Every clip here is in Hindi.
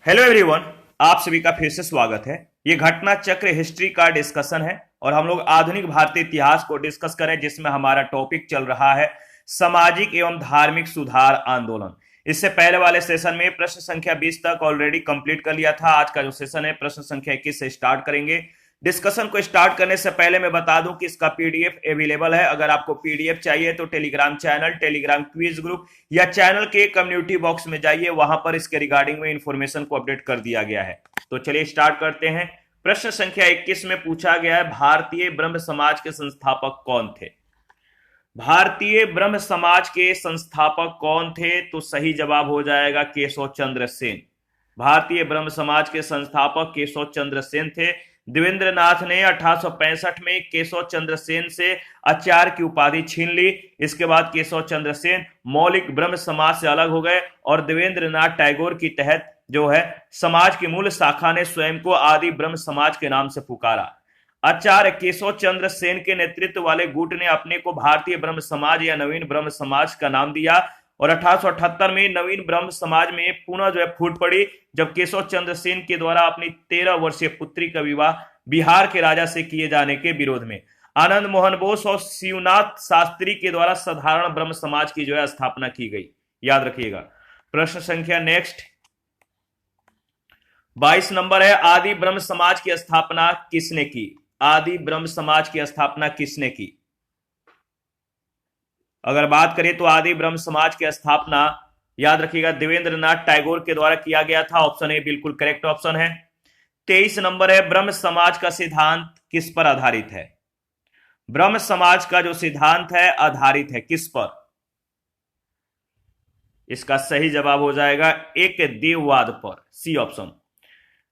हेलो एवरीवन, आप सभी का फिर से स्वागत है। ये घटना चक्र हिस्ट्री का डिस्कशन है और हम लोग आधुनिक भारतीय इतिहास को डिस्कस करें, जिसमें हमारा टॉपिक चल रहा है सामाजिक एवं धार्मिक सुधार आंदोलन। इससे पहले वाले सेशन में प्रश्न संख्या 20 तक ऑलरेडी कंप्लीट कर लिया था। आज का जो सेशन है प्रश्न संख्या 21 से स्टार्ट करेंगे। डिस्कशन को स्टार्ट करने से पहले मैं बता दूं कि इसका पीडीएफ अवेलेबल है। अगर आपको पीडीएफ चाहिए तो Telegram channel, Telegram quiz group या चैनल के कम्युनिटी बॉक्स में जाइए, वहां पर इसके रिगार्डिंग में इंफॉर्मेशन को अपडेट कर दिया गया है। तो चलिए स्टार्ट करते हैं। प्रश्न संख्या 21 में पूछा गया है, भारतीय ब्रह्म समाज के संस्थापक कौन थे? भारतीय ब्रह्म समाज के संस्थापक कौन थे? तो सही जवाब हो जाएगा केशव चंद्र सेन। भारतीय ब्रह्म समाज के संस्थापक केशव चंद्र सेन थे। देवेंद्रनाथ ने 1865 में केशव चंद्र सेन से आचार्य की उपाधि छीन ली। इसके बाद केशव चंद्र सेन मौलिक ब्रह्म समाज से अलग हो गए और देवेंद्रनाथ टैगोर की तहत जो है समाज की मूल शाखा ने स्वयं को आदि ब्रह्म समाज के नाम से पुकारा। आचार्य केशव चंद्र सेन के नेतृत्व वाले गुट ने अपने को भारतीय ब्रह्म समाज या नवीन ब्रह्म समाज का नाम दिया और 1878 में नवीन ब्रह्म समाज में पुनः जो है फूट पड़ी, जब केशव चंद्र सेन के द्वारा अपनी 13 वर्षीय पुत्री का विवाह बिहार के राजा से किए जाने के विरोध में आनंद मोहन बोस और शिवनाथ शास्त्री के द्वारा साधारण ब्रह्म समाज की जो है स्थापना की गई। याद रखिएगा। प्रश्न संख्या नेक्स्ट 22 नंबर है, आदि ब्रह्म समाज की स्थापना किसने की? आदि ब्रह्म समाज की स्थापना किसने की? अगर बात करें तो आदि ब्रह्म समाज की स्थापना याद रखिएगा देवेंद्रनाथ टैगोर के द्वारा किया गया था। ऑप्शन ए बिल्कुल करेक्ट ऑप्शन है। 23 नंबर है, ब्रह्म समाज का सिद्धांत किस पर आधारित है? ब्रह्म समाज का जो सिद्धांत है आधारित है किस पर? इसका सही जवाब हो जाएगा एक देववाद पर, सी ऑप्शन।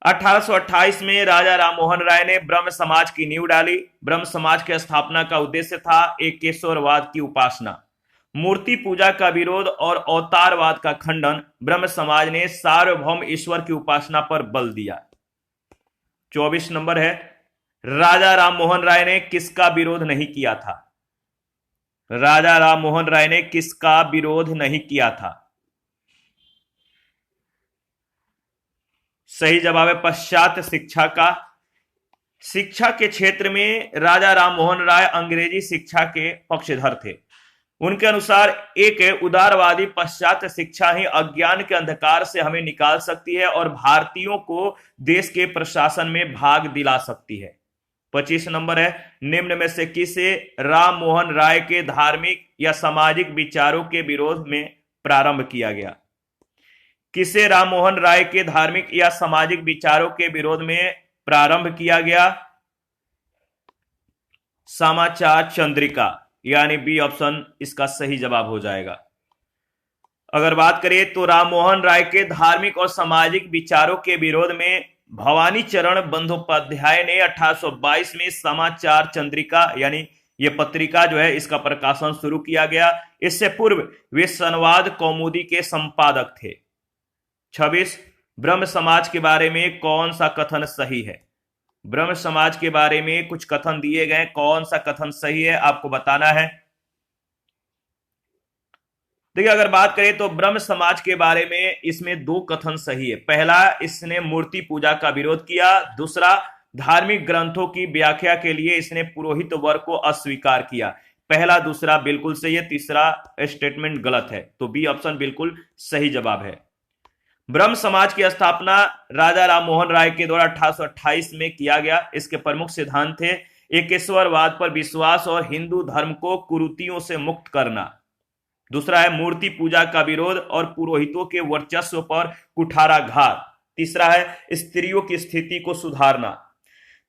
1828 में राजा राममोहन राय ने ब्रह्म समाज की नींव डाली। ब्रह्म समाज की स्थापना का उद्देश्य था एकेश्वरवाद की उपासना, मूर्ति पूजा का विरोध और अवतारवाद का खंडन। ब्रह्म समाज ने सार्वभौम ईश्वर की उपासना पर बल दिया। 24 नंबर है, राजा राममोहन राय ने किसका विरोध नहीं किया था? राजा राममोहन राय ने किसका विरोध नहीं किया था? सही जवाब है पाश्चात्य शिक्षा का। शिक्षा के क्षेत्र में राजा राममोहन राय अंग्रेजी शिक्षा के पक्षधर थे। उनके अनुसार एक उदारवादी पाश्चात्य शिक्षा ही अज्ञान के अंधकार से हमें निकाल सकती है और भारतीयों को देश के प्रशासन में भाग दिला सकती है। 25 नंबर है, निम्न में से किसे राममोहन राय के धार्मिक या सामाजिक विचारों के विरोध में प्रारंभ किया गया? किसे राममोहन राय के धार्मिक या सामाजिक विचारों के विरोध में प्रारंभ किया गया? समाचार चंद्रिका, यानी बी ऑप्शन इसका सही जवाब हो जाएगा। अगर बात करें तो राममोहन राय के धार्मिक और सामाजिक विचारों के विरोध में भवानी चरण बंदोपाध्याय ने 1822 में समाचार चंद्रिका यानी ये पत्रिका जो है इसका प्रकाशन शुरू किया गया। इससे पूर्व वे संवाद कौमुदी के संपादक थे। 26 ब्रह्म समाज के बारे में कौन सा कथन सही है? ब्रह्म समाज के बारे में कुछ कथन दिए गए, कौन सा कथन सही है आपको बताना है। देखिए, अगर बात करें तो ब्रह्म समाज के बारे में इसमें दो कथन सही है। पहला, इसने मूर्ति पूजा का विरोध किया। दूसरा, धार्मिक ग्रंथों की व्याख्या के लिए इसने पुरोहित वर्ग को अस्वीकार किया। पहला दूसरा बिल्कुल सही है, तीसरा स्टेटमेंट गलत है। तो बी ऑप्शन बिल्कुल सही जवाब है। ब्रह्म समाज की स्थापना राजा राममोहन राय के द्वारा 1828 में किया गया। इसके प्रमुख सिद्धांत थे एकेश्वरवाद पर विश्वास और हिंदू धर्म को कुरीतियों से मुक्त करना। दूसरा है मूर्ति पूजा का विरोध और पुरोहितों के वर्चस्व पर कुठाराघात। तीसरा है स्त्रियों की स्थिति को सुधारना।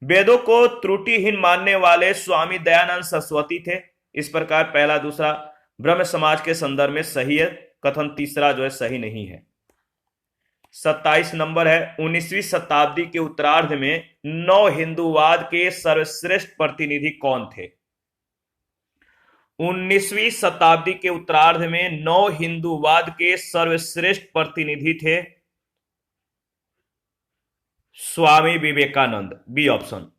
वेदों को त्रुटिहीन मानने वाले स्वामी दयानंद सरस्वती थे। इस प्रकार पहला दूसरा ब्रह्म समाज के संदर्भ में सही है, कथन तीसरा जो है सही नहीं है। 27 नंबर है, 19वीं शताब्दी के उत्तरार्ध में नव हिंदूवाद के सर्वश्रेष्ठ प्रतिनिधि कौन थे? 19वीं शताब्दी के उत्तरार्ध में नव हिंदूवाद के सर्वश्रेष्ठ प्रतिनिधि थे स्वामी विवेकानंद, बी ऑप्शन।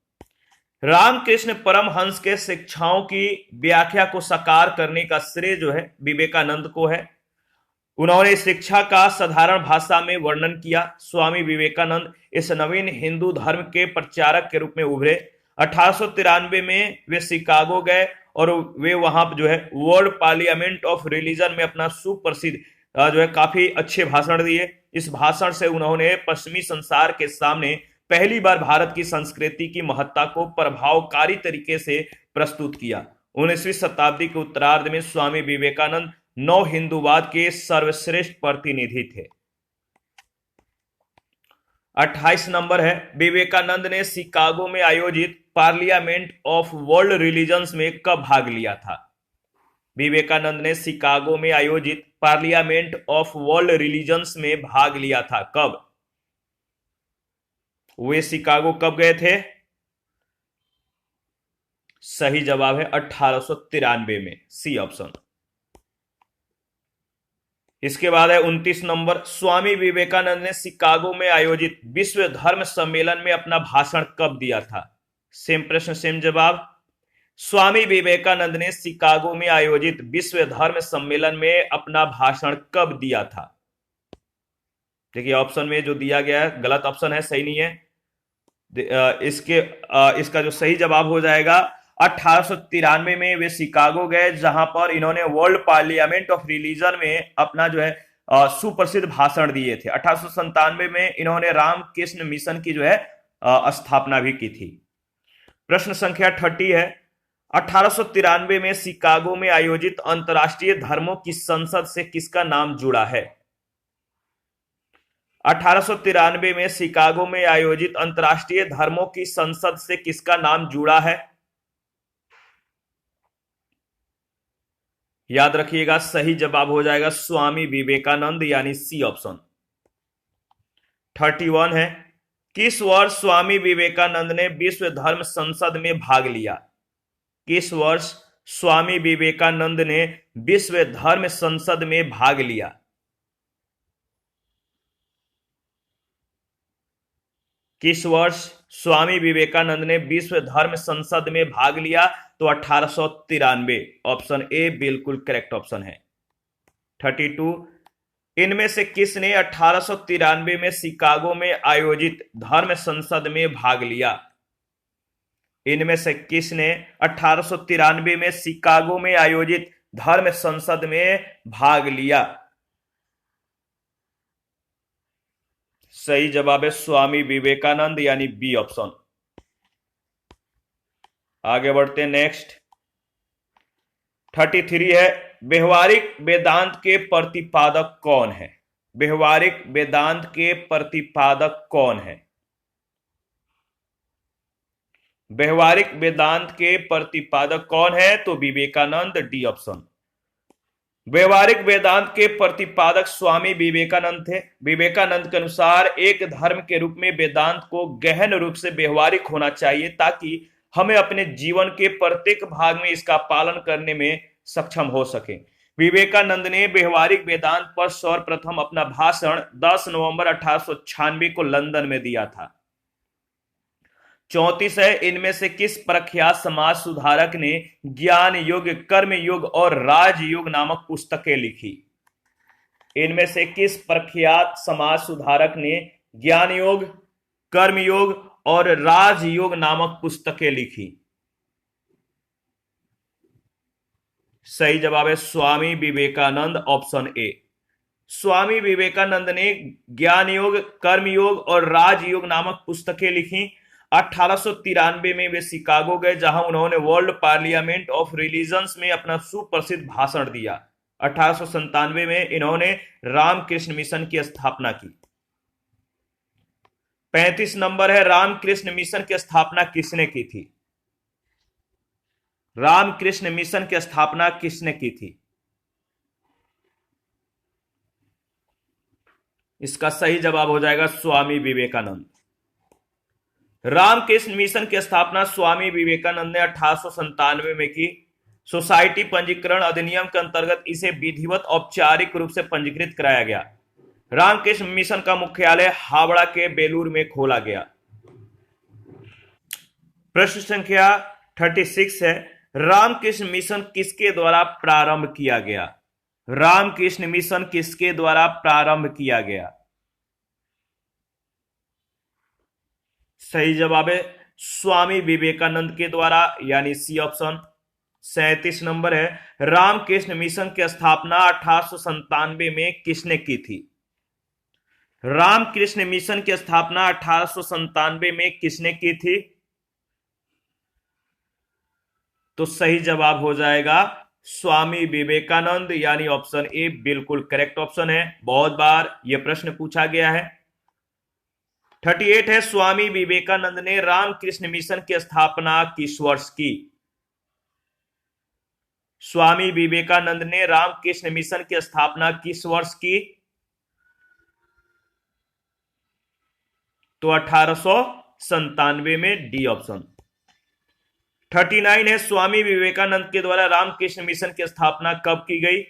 रामकृष्ण परमहंस के शिक्षाओं की व्याख्या को साकार करने का श्रेय जो है विवेकानंद को है। उन्होंने शिक्षा का साधारण भाषा में वर्णन किया। स्वामी विवेकानंद इस नवीन हिंदू धर्म के प्रचारक के रूप में उभरे। 1893 में वे शिकागो गए और वे वहां जो है वर्ल्ड पार्लियामेंट ऑफ रिलीजन में अपना सुप्रसिद्ध जो है काफी अच्छे भाषण दिए। इस भाषण से उन्होंने पश्चिमी संसार के सामने पहली बार भारत की संस्कृति की महत्ता को प्रभावकारी तरीके से प्रस्तुत किया। 19वीं शताब्दी के उत्तरार्ध में स्वामी विवेकानंद नव हिंदूवाद के सर्वश्रेष्ठ प्रतिनिधि थे। 28 नंबर है, विवेकानंद ने शिकागो में आयोजित पार्लियामेंट ऑफ वर्ल्ड रिलीजन्स में कब भाग लिया था? विवेकानंद ने शिकागो में आयोजित पार्लियामेंट ऑफ वर्ल्ड रिलीजन्स में भाग लिया था। कब? वे शिकागो कब गए थे? सही जवाब है 1893 में, सी ऑप्शन। इसके बाद है 29 नंबर, स्वामी विवेकानंद ने शिकागो में आयोजित विश्व धर्म सम्मेलन में अपना भाषण कब दिया था? सेम प्रश्न सेम जवाब। स्वामी विवेकानंद ने शिकागो में आयोजित विश्व धर्म सम्मेलन में अपना भाषण कब दिया था? देखिए ऑप्शन में जो दिया गया है गलत ऑप्शन है, सही नहीं है। इसका जो सही जवाब हो जाएगा 1893 में वे शिकागो गए, जहां पर इन्होंने वर्ल्ड पार्लियामेंट ऑफ रिलीजन में अपना जो है सुप्रसिद्ध भाषण दिए थे। 1897 में इन्होंने रामकृष्ण मिशन की जो है स्थापना भी की थी। प्रश्न संख्या 30 है, 1893 में शिकागो में आयोजित अंतर्राष्ट्रीय धर्मों की संसद से किसका नाम जुड़ा है? 1893 में शिकागो में आयोजित अंतर्राष्ट्रीय धर्मों की संसद से किसका नाम जुड़ा है? याद रखिएगा, सही जवाब हो जाएगा स्वामी विवेकानंद, यानी सी ऑप्शन। 31 है, किस वर्ष स्वामी विवेकानंद ने विश्व धर्म संसद में भाग लिया? किस वर्ष स्वामी विवेकानंद ने विश्व धर्म संसद में भाग लिया? किस वर्ष स्वामी विवेकानंद ने विश्व धर्म संसद में भाग लिया? तो 1893, ऑप्शन ए बिल्कुल करेक्ट ऑप्शन है। 32, इनमें से किसने 1893 में शिकागो में आयोजित धर्म संसद में भाग लिया? इनमें से किसने 1893 में शिकागो में आयोजित धर्म संसद में भाग लिया? सही जवाब है स्वामी विवेकानंद, यानी बी ऑप्शन। आगे बढ़ते हैं नेक्स्ट। 33 है, व्यवहारिक वेदांत के प्रतिपादक कौन है? व्यवहारिक वेदांत के प्रतिपादक कौन है? व्यवहारिक वेदांत के प्रतिपादक कौन है? तो विवेकानंद, डी ऑप्शन। व्यवहारिक वेदांत के प्रतिपादक स्वामी विवेकानंद थे। विवेकानंद के अनुसार एक धर्म के रूप में वेदांत को गहन रूप से व्यवहारिक होना चाहिए ताकि हमें अपने जीवन के प्रत्येक भाग में इसका पालन करने में सक्षम हो सके। विवेकानंद ने व्यवहारिक वेदांत पर सर्वप्रथम अपना भाषण 10 नवंबर 1896 को लंदन में दिया था। 34 है, इनमें से किस प्रख्यात समाज सुधारक ने ज्ञान युग, कर्म युग और राजयोग नामक पुस्तकें लिखी? इनमें से किस प्रख्यात समाज सुधारक ने ज्ञान योग, कर्म योग और राजयोग नामक पुस्तकें लिखी? सही जवाब है स्वामी विवेकानंद, ऑप्शन ए। स्वामी विवेकानंद ने ज्ञान योग, कर्म योग और राजयोग नामक पुस्तकें लिखी। 1893 में वे शिकागो गए, जहां उन्होंने वर्ल्ड पार्लियामेंट ऑफ रिलीजन्स में अपना सुप्रसिद्ध भाषण दिया। 1897 में इन्होंने रामकृष्ण मिशन की स्थापना की। 35 नंबर है, रामकृष्ण मिशन की स्थापना किसने की थी? रामकृष्ण मिशन की स्थापना किसने की थी? इसका सही जवाब हो जाएगा स्वामी विवेकानंद। रामकृष्ण मिशन की स्थापना स्वामी विवेकानंद ने 1897 में की। सोसाइटी पंजीकरण अधिनियम के अंतर्गत इसे विधिवत औपचारिक रूप से पंजीकृत कराया गया। रामकृष्ण मिशन का मुख्यालय हावड़ा के बेलूर में खोला गया। प्रश्न संख्या 36 है, रामकृष्ण मिशन किसके द्वारा प्रारंभ किया गया? रामकृष्ण मिशन किसके द्वारा प्रारंभ किया गया? सही जवाब है स्वामी विवेकानंद के द्वारा, यानी सी ऑप्शन। 37 नंबर है, रामकृष्ण मिशन की स्थापना 1897 में किसने की थी? रामकृष्ण मिशन की स्थापना 1897 में किसने की थी? तो सही जवाब हो जाएगा स्वामी विवेकानंद, यानी ऑप्शन ए बिल्कुल करेक्ट ऑप्शन है। बहुत बार यह प्रश्न पूछा गया है। 38 है, स्वामी विवेकानंद ने रामकृष्ण मिशन की स्थापना किस वर्ष की? स्वामी विवेकानंद ने रामकृष्ण मिशन की स्थापना किस वर्ष की? तो 1897 में, डी ऑप्शन। 39 है, स्वामी विवेकानंद के द्वारा रामकृष्ण मिशन की स्थापना कब की गई?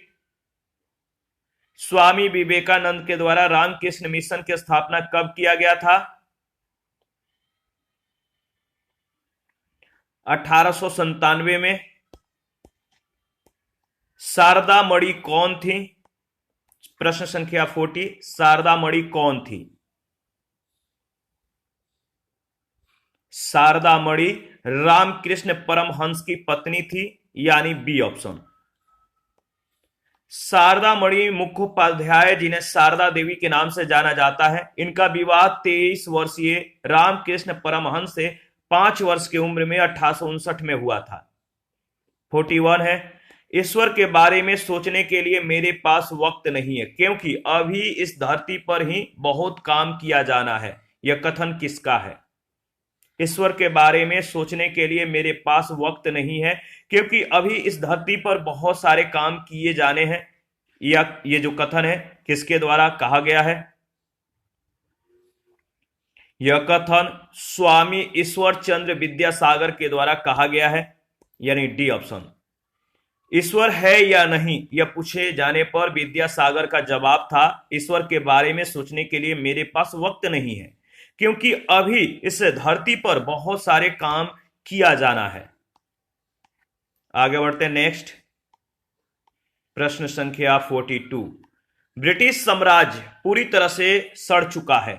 स्वामी विवेकानंद के द्वारा रामकृष्ण मिशन की स्थापना कब किया गया था? 1897 में। शारदा मणि कौन थी? प्रश्न संख्या 40, शारदा मणि कौन थी? शारदा मणि रामकृष्ण परमहंस की पत्नी थी, यानी बी ऑप्शन। शारदा मणि मुखोपाध्याय, जिन्हें शारदा देवी के नाम से जाना जाता है, इनका विवाह 23 वर्षीय रामकृष्ण परमहंस से 5 वर्ष की उम्र में 1859 में हुआ था। 41 है, ईश्वर के बारे में सोचने के लिए मेरे पास वक्त नहीं है, क्योंकि अभी इस धरती पर ही बहुत काम किया जाना है। यह कथन किसका है? ईश्वर के बारे में सोचने के लिए मेरे पास वक्त नहीं है, क्योंकि अभी इस धरती पर बहुत सारे काम किए जाने हैं। या ये जो कथन है किसके द्वारा कहा गया है? यह कथन स्वामी ईश्वर चंद्र विद्यासागर के द्वारा कहा गया है, यानी डी ऑप्शन। ईश्वर है या नहीं, यह पूछे जाने पर विद्यासागर का जवाब था, ईश्वर के बारे में सोचने के लिए मेरे पास वक्त नहीं है, क्योंकि अभी इस धरती पर बहुत सारे काम किया जाना है। आगे बढ़ते हैं नेक्स्ट प्रश्न संख्या 42। ब्रिटिश साम्राज्य पूरी तरह से सड़ चुका है।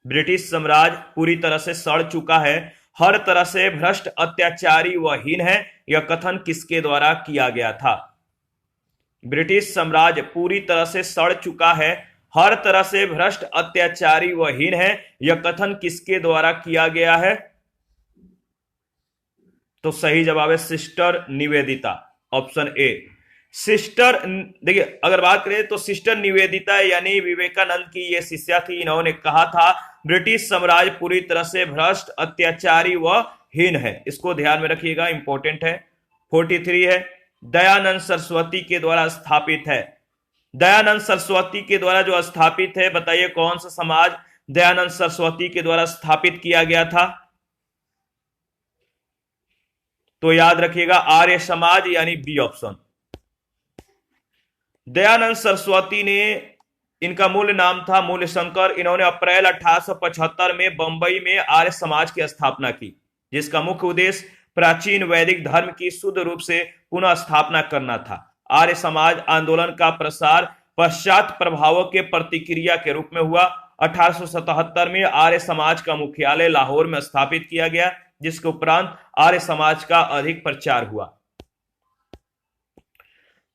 ब्रिटिश साम्राज्य पूरी तरह से सड़ चुका है, हर तरह से भ्रष्ट, अत्याचारी व हीन है। यह कथन किसके द्वारा किया गया था? ब्रिटिश साम्राज्य पूरी तरह से सड़ चुका है, हर तरह से भ्रष्ट, अत्याचारी व हीन है। यह कथन किसके द्वारा किया गया है? तो सही जवाब है sister Nivedita, option A. Sister, देखिए अगर बात करें तो सिस्टर निवेदिता यानी विवेकानंद की यह शिष्या थी। इन्होंने कहा था ब्रिटिश साम्राज्य पूरी तरह से भ्रष्ट, अत्याचारी व हीन है। इसको ध्यान में रखिएगा, इंपॉर्टेंट है। 43 है, दयानंद सरस्वती के द्वारा स्थापित है। दयानंद सरस्वती के द्वारा जो स्थापित है, बताइए कौन सा समाज दयानंद सरस्वती के द्वारा स्थापित किया गया था? तो याद रखिएगा आर्य समाज, यानी बी ऑप्शन। दयानंद सरस्वती ने, इनका मूल नाम था मूलशंकर। इन्होंने अप्रैल 1875 में बंबई में आर्य समाज की स्थापना की, जिसका मुख्य उद्देश्य प्राचीन वैदिक धर्म की शुद्ध रूप से पुनः स्थापना करना था। आर्य समाज आंदोलन का प्रसार पश्चात प्रभावों के प्रतिक्रिया के रूप में हुआ। 1877 में आर्य समाज का मुख्यालय लाहौर में स्थापित किया गया, जिसके उपरांत आर्य समाज का अधिक प्रचार हुआ।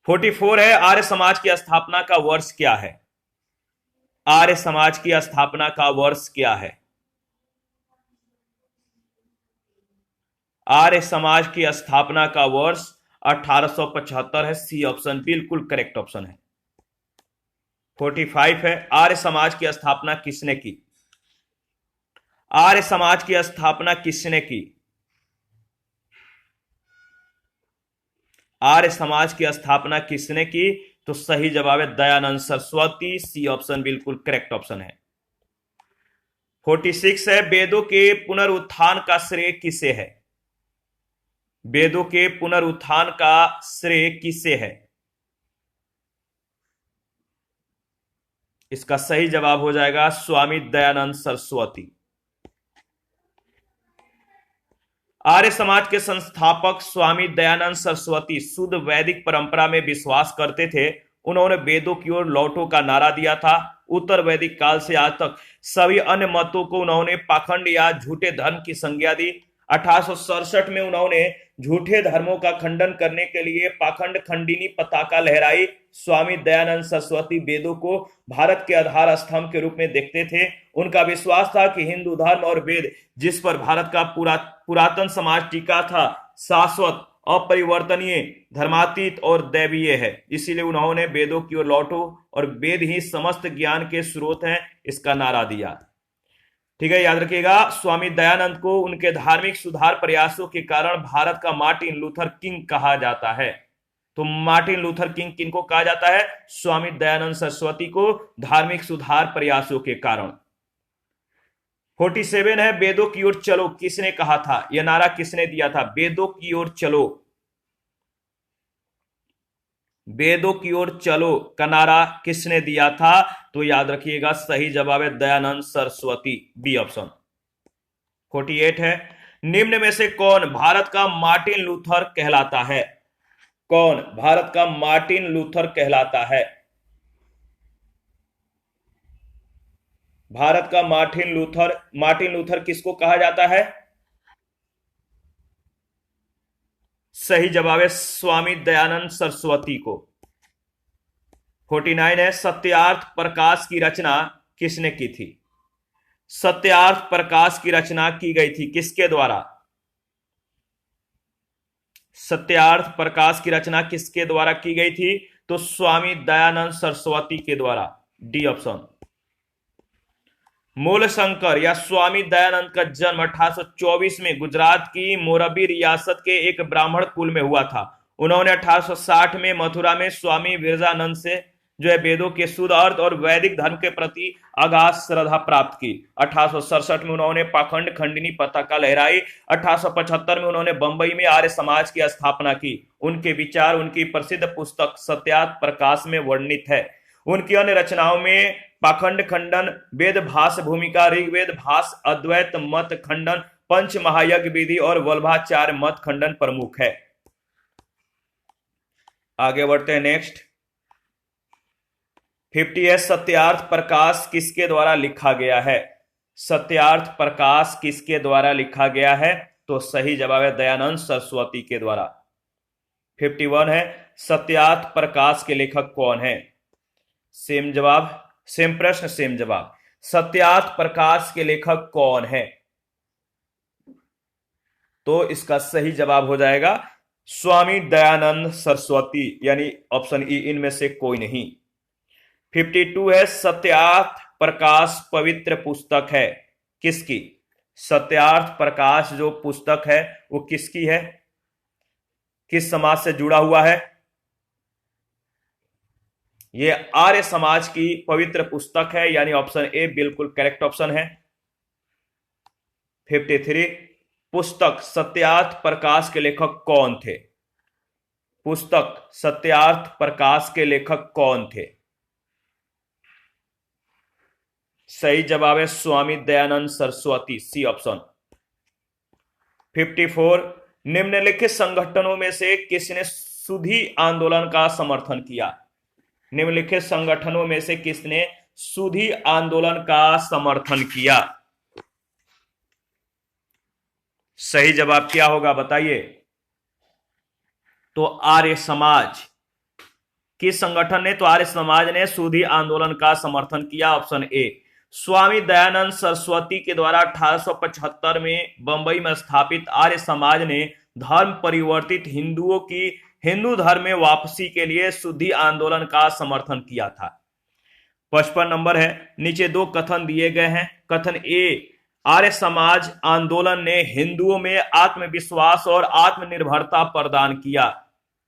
44 है, आर्य समाज की स्थापना का वर्ष क्या है? आर्य समाज की स्थापना का वर्ष क्या है? आर्य समाज की स्थापना का वर्ष 1875 है, सी ऑप्शन बिल्कुल करेक्ट ऑप्शन है। 45 है, आर्य समाज की स्थापना किसने की? आर्य समाज की स्थापना किसने की? आर्य समाज की स्थापना किसने की? तो सही जवाब है दयानंद सरस्वती, सी ऑप्शन बिल्कुल करेक्ट ऑप्शन है। 46 है, वेदों के पुनरुत्थान का श्रेय किसे है? वेदों के पुनरुत्थान का श्रेय किसे है? इसका सही जवाब हो जाएगा स्वामी दयानंद सरस्वती। आर्य समाज के संस्थापक स्वामी दयानंद सरस्वती शुद्ध वैदिक परंपरा में विश्वास करते थे उन्होंने वेदों की ओर लौटो का नारा दिया था। उत्तर वैदिक काल से आज तक सभी अन्य मतों को उन्होंने पाखंड या झूठे धर्म की संज्ञा दी। 1867 में उन्होंने झूठे धर्मों का खंडन करने के लिए पाखंड खंडिनी पताका लहराई। स्वामी दयानंद सरस्वती वेदों को भारत के आधार स्तंभ के रूप में देखते थे। उनका विश्वास था कि हिंदू धर्म और वेद जिस पर भारत का पुरातन समाज टिका था, शाश्वत, अपरिवर्तनीय, धर्मातीत और दैवीय है। इसीलिए उन्होंने वेदों की ओर लौटो और वेद ही समस्त ज्ञान के स्रोत हैं, इसका नारा दिया। ठीक है, याद रखिएगा। स्वामी दयानंद को उनके धार्मिक सुधार प्रयासों के कारण भारत का मार्टिन लूथर किंग कहा जाता है। तो मार्टिन लूथर किंग किनको कहा जाता है? स्वामी दयानंद सरस्वती को, धार्मिक सुधार प्रयासों के कारण। 47 है, वेदों की ओर चलो किसने कहा था? यह नारा किसने दिया था? वेदों की ओर चलो, वेदों की ओर चलो का नारा किसने दिया था? तो याद रखिएगा, सही जवाब है दयानंद सरस्वती, बी ऑप्शन। 48 है, निम्न में से कौन भारत का मार्टिन लूथर कहलाता है? कौन भारत का मार्टिन लूथर कहलाता है? भारत का मार्टिन लूथर किसको कहा जाता है? सही जवाब है स्वामी दयानंद सरस्वती को। 49 है, सत्यार्थ प्रकाश की रचना किसने की थी? सत्यार्थ प्रकाश की रचना की गई थी किसके द्वारा? सत्यार्थ प्रकाश की रचना किसके द्वारा की गई थी? तो स्वामी दयानंद सरस्वती के द्वारा, डी ऑप्शन। मूल शंकर या स्वामी दयानंद का जन्म 1824 में गुजरात की मोरबी रियासत के एक ब्राह्मण कुल में हुआ था। उन्होंने 1860 में मथुरा में स्वामी विरजानंद से जो है वेदों के शुद्ध अर्थ और वैदिक धर्म के प्रति अगाध श्रद्धा प्राप्त की। 1867 में उन्होंने पाखंड खंडिनी पताका लहराई। 1875 में उन्होंने बंबई में आर्य समाज की स्थापना की। उनके विचार उनकी प्रसिद्ध पुस्तक सत्यार्थ प्रकाश में वर्णित है। उनकी अन्य रचनाओं में पाखंड खंडन, वेद भाष भूमिका, ऋग्वेद भाष, अद्वैत मत खंडन, पंच महायज्ञ विधि और वल्भाचार्य मत खंडन प्रमुख है। आगे बढ़ते हैं नेक्स्ट। 50 है, सत्यार्थ प्रकाश किसके द्वारा लिखा गया है? सत्यार्थ प्रकाश किसके द्वारा लिखा गया है? तो सही जवाब है दयानंद सरस्वती के द्वारा। 51 है, सत्यार्थ प्रकाश के लेखक कौन है? सेम जवाब, सेम प्रश्न सेम जवाब। सत्यार्थ प्रकाश के लेखक कौन है? तो इसका सही जवाब हो जाएगा स्वामी दयानंद सरस्वती, यानी ऑप्शन ई, इनमें से कोई नहीं। 52 है, सत्यार्थ प्रकाश पवित्र पुस्तक है किसकी? सत्यार्थ प्रकाश जो पुस्तक है वो किसकी है? किस समाज से जुड़ा हुआ है? ये आर्य समाज की पवित्र पुस्तक है, यानी ऑप्शन ए बिल्कुल करेक्ट ऑप्शन है। 53, पुस्तक सत्यार्थ प्रकाश के लेखक कौन थे? पुस्तक सत्यार्थ प्रकाश के लेखक कौन थे? सही जवाब है स्वामी दयानंद सरस्वती, सी ऑप्शन। 54, निम्नलिखित संगठनों में से किसने सुधी आंदोलन का समर्थन किया? निम्नलिखित संगठनों में से किसने सुधी आंदोलन का समर्थन किया? सही जवाब क्या होगा बताइए? तो आर्य समाज। किस संगठन ने? तो आर्य समाज ने सुधी आंदोलन का समर्थन किया, ऑप्शन ए। स्वामी दयानंद सरस्वती के द्वारा 1875 में बंबई में स्थापित आर्य समाज ने धर्म परिवर्तित हिंदुओं की हिंदू धर्म में वापसी के लिए शुद्धि आंदोलन का समर्थन किया था। 55 नंबर है, नीचे दो कथन दिए गए हैं। कथन ए, आर्य समाज आंदोलन ने हिंदुओं में आत्मविश्वास और आत्मनिर्भरता प्रदान किया।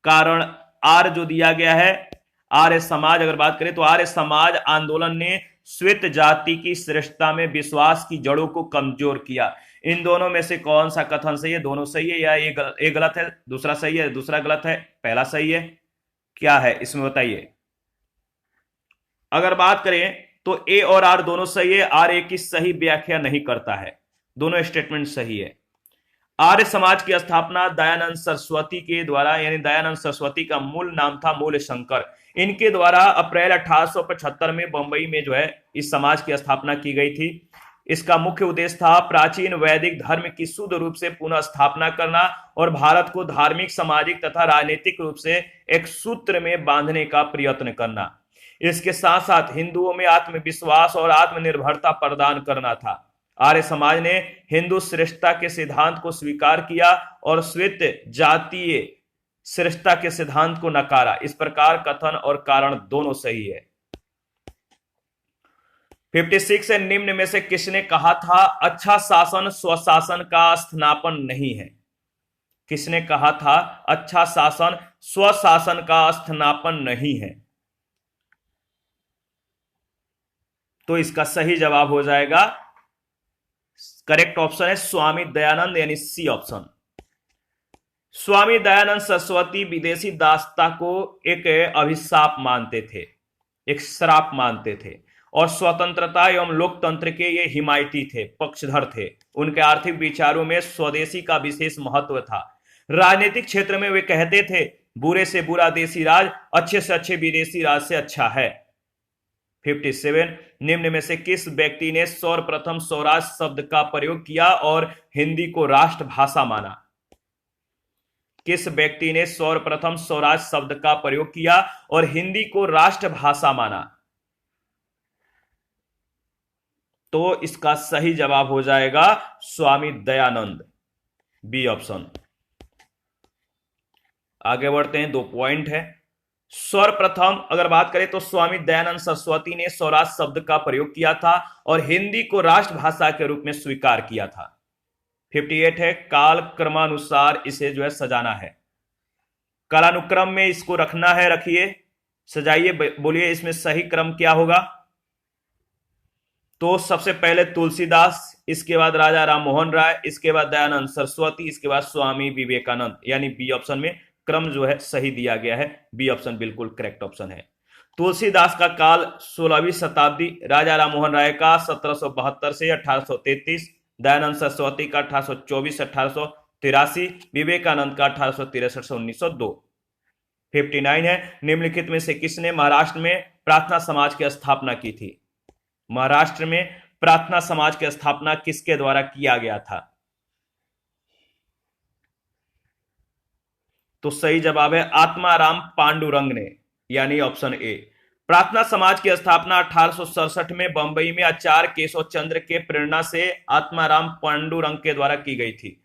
कारण आर्य जो दिया गया है, आर्य समाज अगर बात करें तो आर्य समाज आंदोलन ने श्वेत जाति की श्रेष्ठता में विश्वास की जड़ों को कमजोर किया। इन दोनों में से कौन सा कथन सही है? दोनों सही है या एक गलत है, दूसरा सही है, दूसरा गलत है, पहला सही है? क्या है इसमें बताइए। अगर बात करें तो ए और आर दोनों सही है। आर ए की सही व्याख्या नहीं करता है, दोनों स्टेटमेंट सही है। आर्य समाज की स्थापना दयानंद सरस्वती के द्वारा, यानी दयानंद सरस्वती का मूल नाम था मूल शंकर। इनके द्वारा अप्रैल 1875 में बंबई में जो है इस समाज की स्थापना की गई थी। इसका मुख्य उद्देश्य था प्राचीन वैदिक धर्म की शुद्ध रूप से पुनः स्थापना करना और भारत को धार्मिक, सामाजिक तथा राजनीतिक रूप से एक सूत्र में बांधने का प्रयत्न करना। इसके साथ साथ हिंदुओं में आत्मविश्वास और आत्मनिर्भरता प्रदान करना था। आर्य समाज ने हिंदू श्रेष्ठता के सिद्धांत को स्वीकार किया और श्वेत जातीय श्रेष्ठता के सिद्धांत को नकारा। इस प्रकार कथन और कारण दोनों सही है। 56 है, निम्न में से किसने कहा था अच्छा शासन स्वशासन का स्थापन नहीं है? किसने कहा था अच्छा शासन स्वशासन का स्थापन नहीं है? तो इसका सही जवाब हो जाएगा, करेक्ट ऑप्शन है स्वामी दयानंद, यानी सी ऑप्शन। स्वामी दयानंद सरस्वती विदेशी दासता को एक अभिशाप मानते थे, एक श्राप मानते थे और स्वतंत्रता एवं लोकतंत्र के ये हिमायती थे, पक्षधर थे। उनके आर्थिक विचारों में स्वदेशी का विशेष महत्व था। राजनीतिक क्षेत्र में वे कहते थे बुरे से बुरा देसी राज, अच्छे से अच्छे विदेशी राज से अच्छा है। 57, निम्न में से किस व्यक्ति ने सर्वप्रथम स्वराज शब्द का प्रयोग किया और हिंदी को राष्ट्रभाषा माना? किस व्यक्ति ने सर्वप्रथम स्वराज शब्द का प्रयोग किया और हिंदी को राष्ट्रभाषा माना? तो इसका सही जवाब हो जाएगा स्वामी दयानंद, बी ऑप्शन। आगे बढ़ते हैं, 2 पॉइंट है। सर्वप्रथम अगर बात करें तो स्वामी दयानंद सरस्वती ने स्वराज शब्द का प्रयोग किया था और हिंदी को राष्ट्रभाषा के रूप में स्वीकार किया था। 58 है, काल क्रमानुसार इसे जो है सजाना है। कालानुक्रम में इसको रखना है, रखिए, सजाइए, बोलिए इसमें सही क्रम क्या होगा? तो सबसे पहले तुलसीदास, इसके बाद राजा राम मोहन राय, इसके बाद दयानंद सरस्वती, इसके बाद स्वामी विवेकानंद, यानी बी ऑप्शन में क्रम जो है सही दिया गया है। बी ऑप्शन बिल्कुल करेक्ट ऑप्शन है। तुलसीदास का काल 16वीं शताब्दी, राजा राम मोहन राय का 1772 से 1833, दयानंद सरस्वती का 1824 से 1883, विवेकानंद का 1863 से 1902। 59 है, निम्नलिखित में से किसने महाराष्ट्र में प्रार्थना समाज की स्थापना की थी? महाराष्ट्र में प्रार्थना समाज की स्थापना किसके द्वारा किया गया था? तो सही जवाब है आत्माराम पांडुरंग ने, यानी ऑप्शन ए। प्रार्थना समाज की स्थापना 1867 में बंबई में आचार्य केशव चंद्र के प्रेरणा से आत्माराम पांडुरंग के द्वारा की गई थी।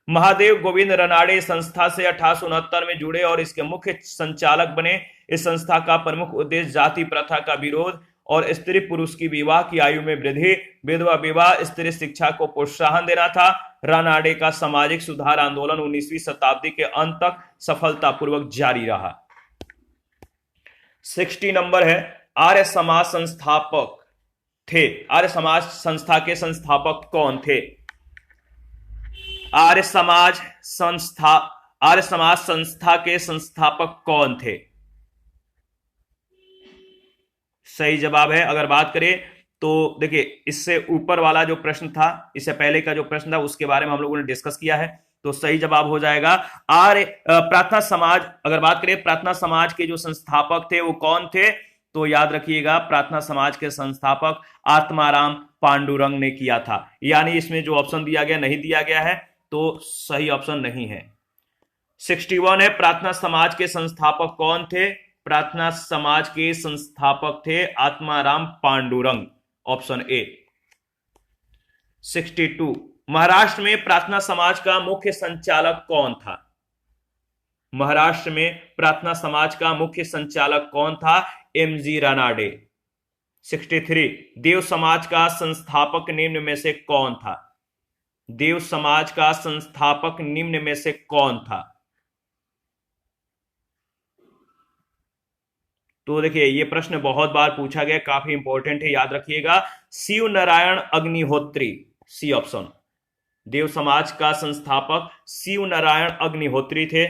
महादेव गोविंद रनाड़े संस्था से 1869 में जुड़े और इसके मुख्य संचालक बने। इस संस्था का प्रमुख उद्देश्य जाति प्रथा का विरोध और स्त्री पुरुष की विवाह की आयु में वृद्धि, विधवा विवाह, स्त्री शिक्षा को प्रोत्साहन देना था। रानाडे का सामाजिक सुधार आंदोलन 19वीं शताब्दी के अंत तक सफलतापूर्वक जारी रहा। 60 नंबर है, आर्य समाज संस्थापक थे। आर्य समाज संस्था के संस्थापक कौन थे? आर्य समाज संस्था के संस्थापक कौन थे? सही जवाब है, अगर बात करें तो देखिए, इससे ऊपर वाला जो प्रश्न था, इससे पहले का जो प्रश्न था, उसके बारे में हम लोगों ने डिस्कस किया है। तो सही जवाब हो जाएगा आर्य प्रार्थना समाज। अगर बात करें प्रार्थना समाज के जो संस्थापक थे वो कौन थे, तो याद रखिएगा प्रार्थना समाज के संस्थापक आत्माराम पांडुरंग ने किया था। यानी इसमें जो ऑप्शन दिया गया नहीं दिया गया है, तो सही ऑप्शन नहीं है। 61 है, प्रार्थना समाज के संस्थापक कौन थे? प्रार्थना समाज के संस्थापक थे आत्माराम पांडुरंग, ऑप्शन ए। 62, महाराष्ट्र में प्रार्थना समाज का मुख्य संचालक कौन था? महाराष्ट्र में प्रार्थना समाज का मुख्य संचालक कौन था? एमजी रानाडे। 63, देव समाज का संस्थापक निम्न में से कौन था? देव समाज का संस्थापक निम्न में से कौन था? तो देखिए, ये प्रश्न बहुत बार पूछा गया, काफी इंपॉर्टेंट है, याद रखिएगा। Shiv Narayan Agnihotri, C option. देव समाज का संस्थापक शिव नारायण अग्निहोत्री थे।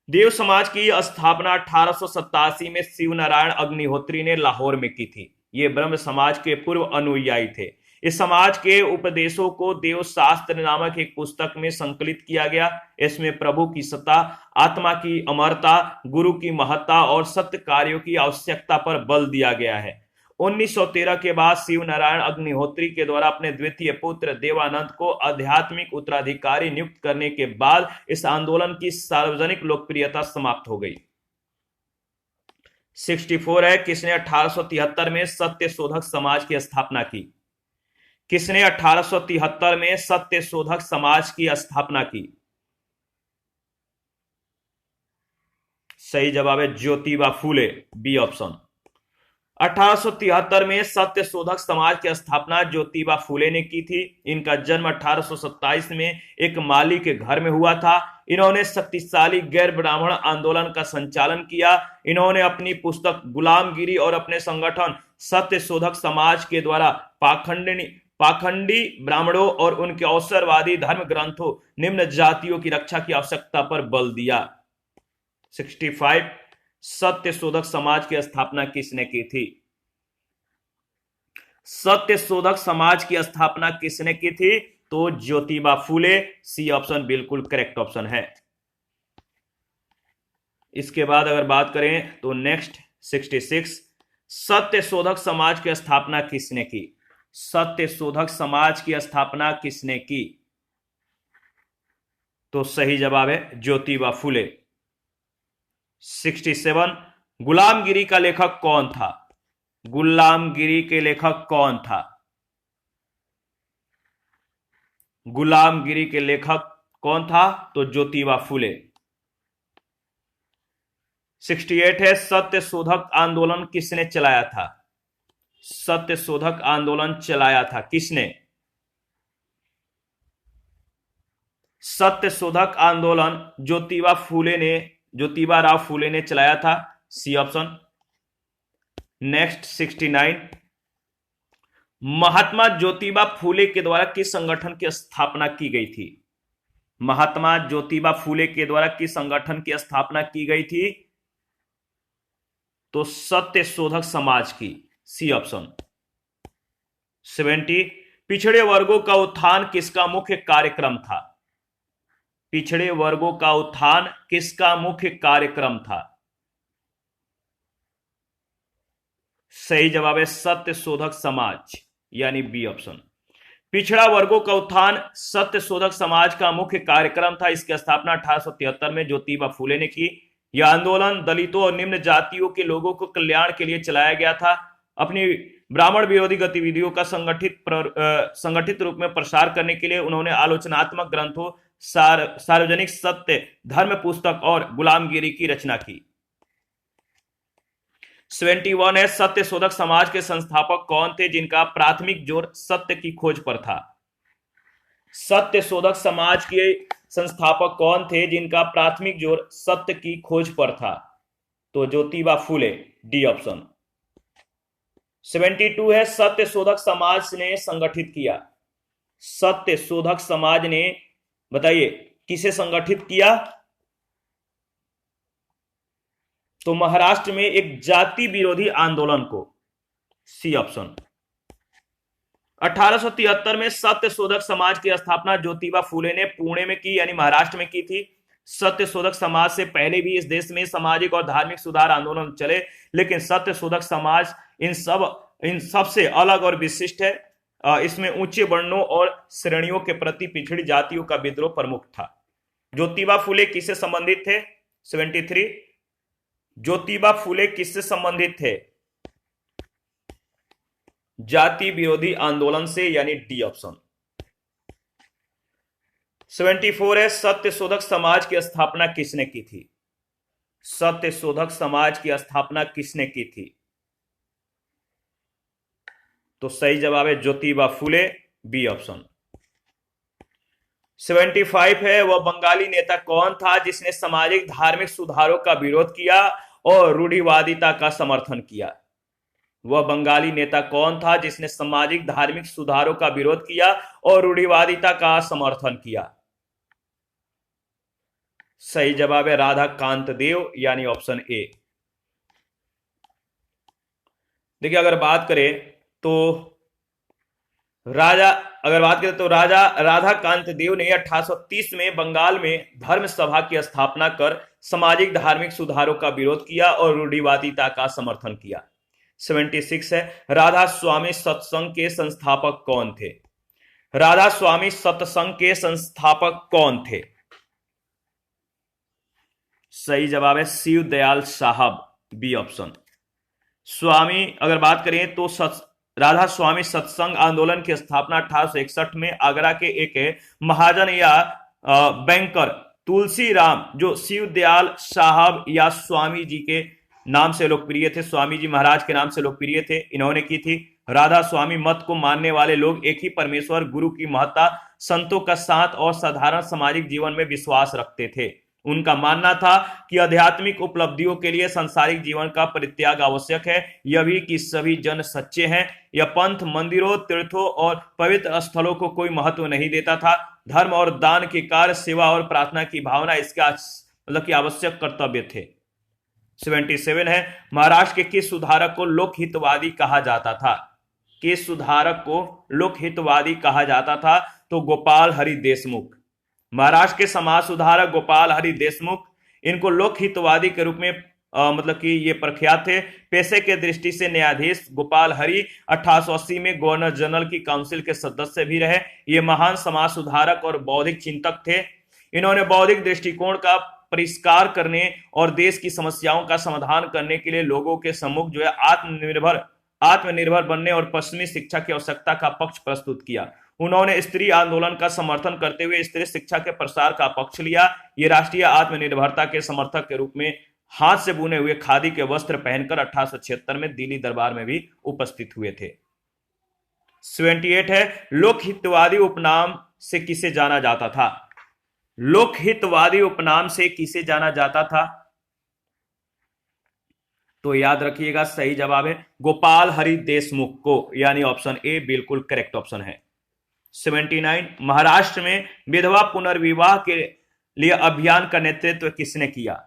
देव समाज की स्थापना 1887 में शिव नारायण अग्निहोत्री ने लाहौर में की थी। ये ब्रह्म समाज के पूर्व अनुयायी थे। इस समाज के उपदेशों को देव शास्त्र नामक एक पुस्तक में संकलित किया गया। इसमें प्रभु की सत्ता, आत्मा की अमरता, गुरु की महत्ता और सत्य कार्यों की आवश्यकता पर बल दिया गया है। 1913 के बाद शिव नारायण अग्निहोत्री के द्वारा अपने द्वितीय पुत्र देवानंद को आध्यात्मिक उत्तराधिकारी नियुक्त करने के बाद इस आंदोलन की सार्वजनिक लोकप्रियता समाप्त हो गई। 64 है, किसने 1873 में सत्य शोधक समाज की स्थापना की? किसने 1873 में सत्य शोधक समाज की स्थापना की? सही जवाब है ज्योतिबा फूले, बी ऑप्शन। 1873 में सत्य शोधक समाज की स्थापना ज्योतिबा फूले ने की थी। इनका जन्म 1827 में एक माली के घर में हुआ था। इन्होंने शक्तिशाली गैर ब्राह्मण आंदोलन का संचालन किया। इन्होंने अपनी पुस्तक गुलामगिरी और अपने संगठन सत्य शोधक समाज के द्वारा पाखंडी ब्राह्मणों और उनके अवसरवादी धर्म ग्रंथों निम्न जातियों की रक्षा की आवश्यकता पर बल दिया। 65 सत्य शोधक समाज की स्थापना किसने की थी? सत्य शोधक समाज की स्थापना किसने की थी? तो ज्योतिबा फूले, सी ऑप्शन बिल्कुल करेक्ट ऑप्शन है। इसके बाद अगर बात करें तो नेक्स्ट 66 सत्य शोधक समाज की स्थापना किसने की? सत्य शोधक समाज की स्थापना किसने की? तो सही जवाब है ज्योतिबा फूले। 67 गुलामगिरी का लेखक कौन था? गुलामगिरी के लेखक कौन था? गुलामगिरी के लेखक कौन था? तो ज्योतिबा फूले। 68 है, सत्य शोधक आंदोलन किसने चलाया था? सत्य शोधक आंदोलन चलाया था किसने? सत्य शोधक आंदोलन ज्योतिबा राव फूले ने चलाया था, C option. Next 69 Mahatma Jyotiba Phule के द्वारा किस संगठन की स्थापना की गई थी? महात्मा ज्योतिबा फूले के द्वारा किस संगठन की स्थापना की गई थी? तो सत्य शोधक समाज की, सी ऑप्शन। 70 पिछड़े वर्गों का उत्थान किसका मुख्य कार्यक्रम था? पिछड़े वर्गों का उत्थान किसका मुख्य कार्यक्रम था? सही जवाब है सत्य शोधक समाज, यानी बी ऑप्शन। पिछड़ा वर्गों का उत्थान सत्य शोधक समाज का मुख्य कार्यक्रम था। इसकी स्थापना 1873 में ज्योतिबा फूले ने की। यह आंदोलन दलितों और निम्न जातियों के लोगों को कल्याण के लिए चलाया गया था। अपनी ब्राह्मण विरोधी गतिविधियों का संगठित रूप में प्रसार करने के लिए उन्होंने आलोचनात्मक ग्रंथों, सार्वजनिक सत्य धर्म पुस्तक और गुलामगिरी की रचना की। 71 है, सत्य शोधक समाज के संस्थापक कौन थे जिनका प्राथमिक जोर सत्य की खोज पर था? सत्य शोधक समाज के संस्थापक कौन थे जिनका प्राथमिक जोर सत्य की खोज पर था? तो ज्योतिबा फूले, डी ऑप्शन। 72 है, सत्य शोधक समाज ने संगठित किया। सत्य शोधक समाज ने, बताइए किसे संगठित किया? तो महाराष्ट्र में एक जाति विरोधी आंदोलन को, सी ऑप्शन। 1873 में सत्य शोधक समाज की स्थापना ज्योतिबा फूले ने पुणे में की, यानी महाराष्ट्र में की थी। सत्य शोधक समाज से पहले भी इस देश में सामाजिक और धार्मिक सुधार आंदोलन चले, लेकिन सत्य शोधक समाज इन सब से अलग और विशिष्ट है। इसमें ऊंचे वर्णों और श्रेणियों के प्रति पिछड़ी जातियों का विद्रोह प्रमुख था। ज्योतिबा फूले किससे संबंधित थे? 73 ज्योतिबा फूले किससे संबंधित थे? जाति विरोधी आंदोलन से, यानी डी ऑप्शन। 74 है, सत्य शोधक समाज की स्थापना किसने की थी? सत्य शोधक समाज की स्थापना किसने की थी? तो सही जवाब है ज्योतिबा फूले, बी ऑप्शन। 75 है, वह बंगाली नेता कौन था जिसने सामाजिक धार्मिक सुधारों का विरोध किया और रूढ़िवादिता का समर्थन किया? वह बंगाली नेता कौन था जिसने सामाजिक धार्मिक सुधारों का विरोध किया और रूढ़िवादिता का समर्थन किया? सही जवाब है राधा कांत देव, यानी ऑप्शन ए। देखिए अगर बात करें तो राजा अगर बात करें तो राजा राधाकांत देव ने 1830 में बंगाल में धर्म सभा की स्थापना कर सामाजिक धार्मिक सुधारों का विरोध किया और रूढ़िवादिता का समर्थन किया। 76 है, राधा स्वामी सत्संग के संस्थापक कौन थे? राधा स्वामी सत्संग के संस्थापक कौन थे? सही जवाब है शिव दयाल साहब, बी ऑप्शन। स्वामी अगर बात करें तो राधा स्वामी सत्संग आंदोलन की स्थापना 1861 में आगरा के एक महाजन या बैंकर तुलसी राम, जो शिव दयाल साहब या स्वामी जी के नाम से लोकप्रिय थे, स्वामी जी महाराज के नाम से लोकप्रिय थे, इन्होंने की थी। राधा स्वामी मत को मानने वाले लोग एक ही परमेश्वर गुरु की महत्ता, संतों का साथ और साधारण सामाजिक जीवन में विश्वास रखते थे। उनका मानना था कि आध्यात्मिक उपलब्धियों के लिए सांसारिक जीवन का परित्याग आवश्यक है, यह भी कि सभी जन सच्चे हैं। यह पंथ मंदिरों, तीर्थों और पवित्र स्थलों को कोई महत्व नहीं देता था। धर्म और दान के कार्य, सेवा और प्रार्थना की भावना इसका मतलब कि आवश्यक कर्तव्य थे। 77 है, महाराष्ट्र के किस सुधारक को लोकहितवादी कहा जाता था? किस सुधारक को लोकहितवादी कहा जाता था? तो गोपाल हरि देशमुख। महाराष्ट्र के समाज सुधारक गोपाल हरि देशमुख, इनको लोकहितवादी के रूप में मतलब कि ये प्रख्यात थे। पेशे के दृष्टि से न्यायाधीश गोपाल हरि 1880 में गवर्नर जनरल की काउंसिल के सदस्य भी रहे। ये महान समाज सुधारक और बौद्धिक चिंतक थे। इन्होंने बौद्धिक दृष्टिकोण का परिष्कार करने और देश की समस्याओं का समाधान करने के लिए लोगों के सम्मुख जो है आत्मनिर्भर बनने और पश्चिमी शिक्षा की आवश्यकता का पक्ष प्रस्तुत किया। उन्होंने स्त्री आंदोलन का समर्थन करते हुए स्त्री शिक्षा के प्रसार का पक्ष लिया। ये राष्ट्रीय आत्मनिर्भरता के समर्थक के रूप में हाथ से बुने हुए खादी के वस्त्र पहनकर 1876 में दिल्ली दरबार में भी उपस्थित हुए थे। 78 है, लोकहितवादी उपनाम से किसे जाना जाता था? लोकहितवादी उपनाम से किसे जाना जाता था? तो याद रखिएगा सही जवाब है गोपाल हरि देशमुख को, यानी ऑप्शन ए बिल्कुल करेक्ट ऑप्शन है। 79, महाराष्ट्र में विधवा पुनर्विवाह के लिए अभियान का नेतृत्व किसने किया?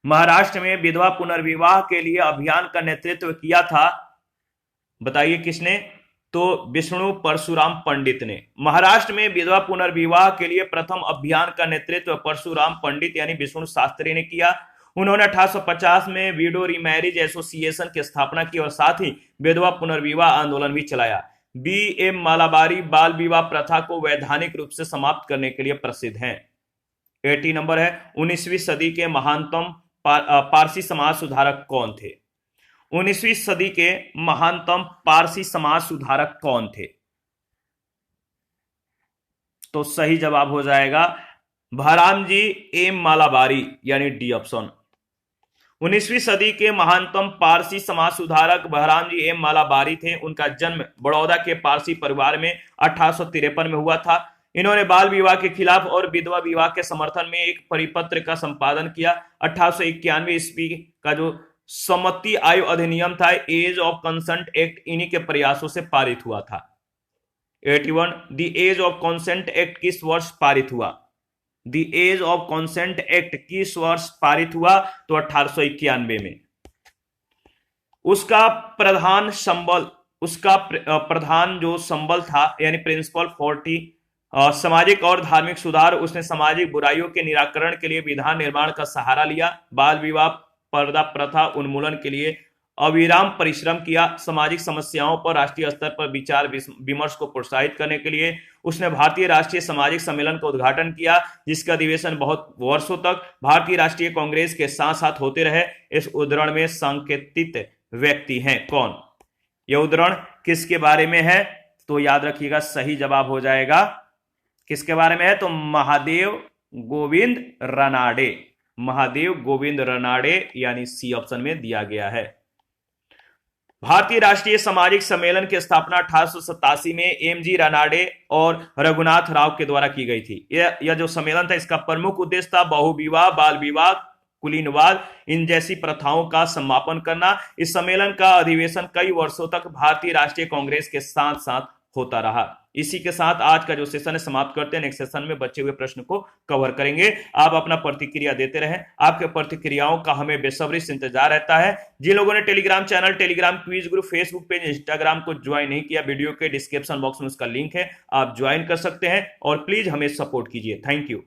महाराष्ट्र में विधवा पुनर्विवाह के लिए अभियान का नेतृत्व किया था, बताइए किसने? तो विष्णु परशुराम पंडित ने। महाराष्ट्र में विधवा पुनर्विवाह के लिए प्रथम अभियान का नेतृत्व परशुराम पंडित यानी विष्णु शास्त्री ने किया। उन्होंने 1850 में विडो रीमैरिज एसोसिएशन की स्थापना की और साथ ही विधवा पुनर्विवाह आंदोलन भी चलाया। B.M. मालाबारी बाल विवाह प्रथा को वैधानिक रूप से समाप्त करने के लिए प्रसिद्ध हैं। 80 नंबर है, 19वीं सदी के महानतम पारसी समाज सुधारक कौन थे? 19वीं सदी के महानतम पारसी समाज सुधारक कौन थे? तो सही जवाब हो जाएगा बहरामजी एम मालाबारी, यानी डी ऑप्शन। 19वीं सदी के महानतम पारसी समाज सुधारक बहरामजी एम मालाबारी थे। उनका जन्म बड़ौदा के पारसी परिवार में 1853 में हुआ था। इन्होंने बाल विवाह के खिलाफ और विधवा विवाह के समर्थन में एक परिपत्र का संपादन किया। 1891 ईस्वी का जो सम्मति आयु अधिनियम था, एज ऑफ कंसेंट एक्ट, इन्हीं के प्रयासों से पारित हुआ था। 81, the age of consent act किस वर्ष पारित हुआ? The age of consent act किस वर्ष पारित हुआ? तो 1891 में। उसका प्रधान जो संबल था यानी प्रिंसिपल 40 सामाजिक और धार्मिक सुधार, उसने सामाजिक बुराइयों के निराकरण के लिए विधान निर्माण का सहारा लिया। बाल विवाह पर्दा प्रथा उन्मूलन के लिए अविराम परिश्रम किया। सामाजिक समस्याओं पर राष्ट्रीय स्तर पर विचार विमर्श को प्रोत्साहित करने के लिए उसने भारतीय राष्ट्रीय सामाजिक सम्मेलन का उद्घाटन किया, जिसका अधिवेशन बहुत वर्षों तक भारतीय राष्ट्रीय कांग्रेस के साथ साथ होते रहे। इस उद्धरण में संकेतित व्यक्ति हैं कौन? यह उद्धरण किसके बारे में है? तो याद रखिएगा सही जवाब हो जाएगा किसके बारे में है? तो महादेव गोविंद रनाडे। महादेव गोविंद रनाडे, यानी सी ऑप्शन में दिया गया है। भारतीय राष्ट्रीय सामाजिक सम्मेलन की स्थापना 1887 में एम.जी. रनाडे और रघुनाथ राव के द्वारा की गई थी। यह जो सम्मेलन था, इसका प्रमुख उद्देश्य था बहुविवाह, बाल विवाह, कुलीनवाद, इन जैसी प्रथाओं का समापन करना। इस सम्मेलन का अधिवेशन कई वर्षों तक भारतीय राष्ट्रीय कांग्रेस के साथ साथ होता रहा। इसी के साथ आज का जो सेशन है समाप्त करते हैं। नेक्स्ट सेशन में बचे हुए प्रश्न को कवर करेंगे। आप अपना प्रतिक्रिया देते रहें, आपके प्रतिक्रियाओं का हमें बेसब्री से इंतजार रहता है। जिन लोगों ने Telegram channel, Telegram quiz group, Facebook page, Instagram को ज्वाइन नहीं किया, वीडियो के डिस्क्रिप्शन बॉक्स में उसका लिंक है, आप ज्वाइन कर सकते हैं और प्लीज हमें सपोर्ट कीजिए। Thank you.